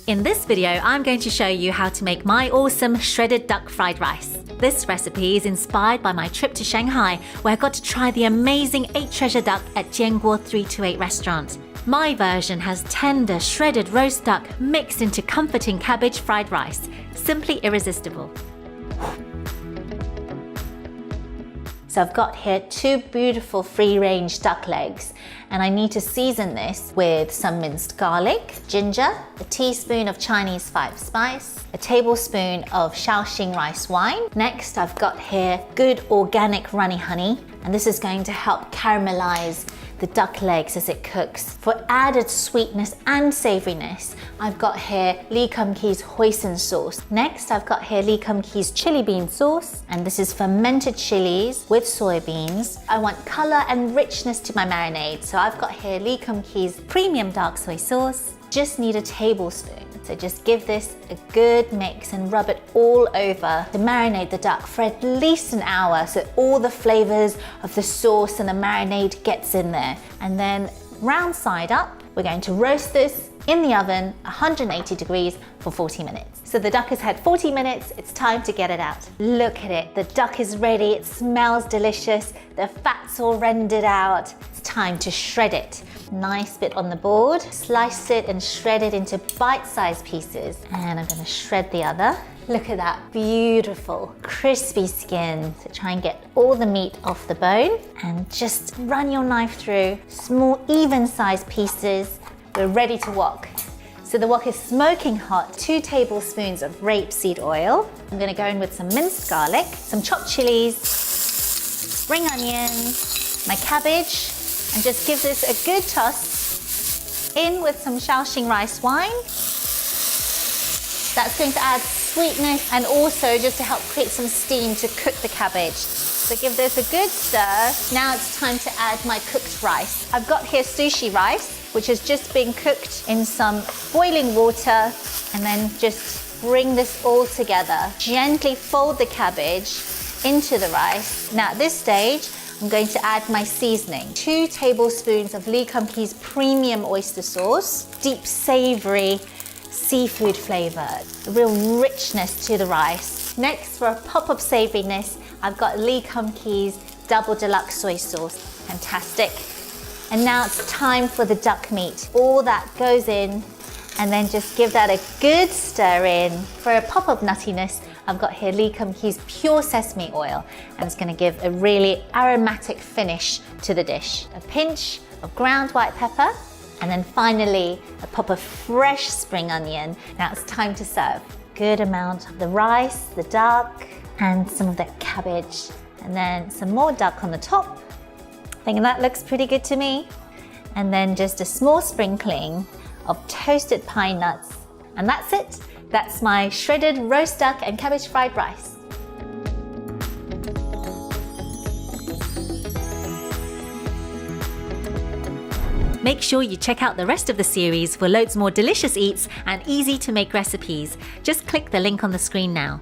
In this video, I'm going to show you how to make my awesome shredded duck fried rice. This recipe is inspired by my trip to Shanghai, where I got to try the amazing 8 treasure duck at Jian 328 restaurant. My version has tender, shredded roast duck mixed into comforting cabbage fried rice. Simply irresistible. So I've got here 2 beautiful free-range duck legs, and I need to season this with some minced garlic, ginger, a teaspoon of Chinese 5 spice, a tablespoon of Shaoxing rice wine. Next, I've got here good organic runny honey, and this is going to help caramelize the duck legs as it cooks. For added sweetness and savouriness, I've got here Lee Kum Kee's hoisin sauce. Next, I've got here Lee Kum Kee's chili bean sauce, and this is fermented chilies with soybeans. I want colour and richness to my marinade, so I've got here Lee Kum Kee's premium dark soy sauce. Just need a tablespoon. So just give this a good mix and rub it all over to marinate the duck for at least an hour so all the flavours of the sauce and the marinade gets in there. And then round side up, we're going to roast this in the oven, 180 degrees for 40 minutes. So the duck has had 40 minutes, it's time to get it out. Look at it, the duck is ready, it smells delicious, the fat's all rendered out. It's time to shred it. Nice bit on the board, slice it and shred it into bite-sized pieces. And I'm gonna shred the other. Look at that beautiful, crispy skin. So try and get all the meat off the bone and just run your knife through small, even-sized pieces. We're ready to wok. So the wok is smoking hot, 2 tablespoons of rapeseed oil. I'm gonna go in with some minced garlic, some chopped chilies, spring onion, my cabbage, and just give this a good toss. In with some Shaoxing rice wine. That's going to add sweetness and also just to help create some steam to cook the cabbage. So give this a good stir. Now it's time to add my cooked rice. I've got here sushi rice, which has just been cooked in some boiling water, and then just bring this all together. Gently fold the cabbage into the rice. Now at this stage, I'm going to add my seasoning. 2 tablespoons of Lee Kum Kee's premium oyster sauce, deep savoury seafood flavour, a real richness to the rice. Next, for a pop of savouriness, I've got Lee Kum Kee's double deluxe soy sauce. Fantastic. And now it's time for the duck meat. All that goes in, and then just give that a good stir in. For a pop of nuttiness, I've got here Lee Kum Kee's pure sesame oil, and it's going to give a really aromatic finish to the dish. A pinch of ground white pepper, and then finally a pop of fresh spring onion. Now it's time to serve. Good amount of the rice, the duck, and some of the cabbage, and then some more duck on the top. I think that looks pretty good to me. And then just a small sprinkling of toasted pine nuts, and that's it. That's my shredded roast duck and cabbage fried rice. Make sure you check out the rest of the series for loads more delicious eats and easy to make recipes. Just click the link on the screen now.